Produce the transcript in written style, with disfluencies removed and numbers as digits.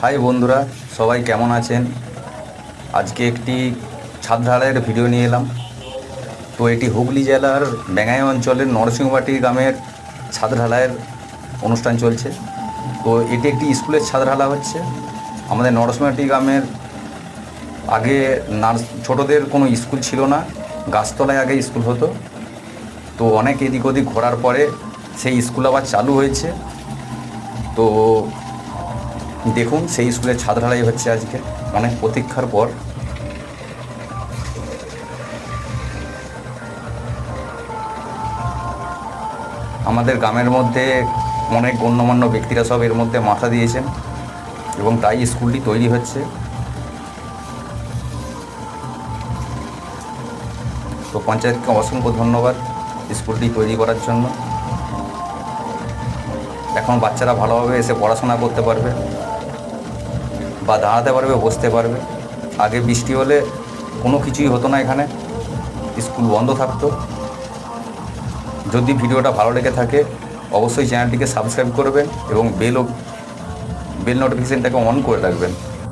High বন্ধুরা, সবাই কেমন আছেন? আজকে একটি ছাদ ঢালাইয়ের ভিডিও নিয়ে এলাম। তো এটি হুগলি জেলার বেঙ্গাই অঞ্চলের নরসিংহবাটি গ্রামের ছাদ ঢালাইয়ের অনুষ্ঠান চলছে। তো এটি একটি স্কুলের ছাদ ঢালা হচ্ছে। আমাদের নরসিংহবাটি গ্রামের আগে ছোটোদের কোনো স্কুল ছিল না, গাছতলায় আগে স্কুল হতো। তো অনেক এদিক ওদিক ঘোরার পরে সেই স্কুল আবার চালু হয়েছে। তো দেখুন, সেই স্কুলের ছাদ ঢালাই হচ্ছে আজকে অনেক প্রতীক্ষার পর। আমাদের গ্রামের মধ্যে অনেক গণ্যমান্য ব্যক্তিরা সব এর মধ্যে মাথা দিয়েছেন এবং তাই স্কুলটি তৈরি হচ্ছে। তো পঞ্চায়েতকে অসংখ্য ধন্যবাদ স্কুলটি তৈরি করার জন্য। এখন বাচ্চারা ভালোভাবে এসে পড়াশোনা করতে পারবে বা দাঁড়াতে পারবে, বসতে পারবে। আগে বৃষ্টি হলে কোনো কিছুই হতো না, এখানে স্কুল বন্ধ থাকতো। যদি ভিডিওটা ভালো লেগে থাকে অবশ্যই চ্যানেলটিকে সাবস্ক্রাইব করবেন এবং বেল নোটিফিকেশানটাকে অন করে রাখবেন।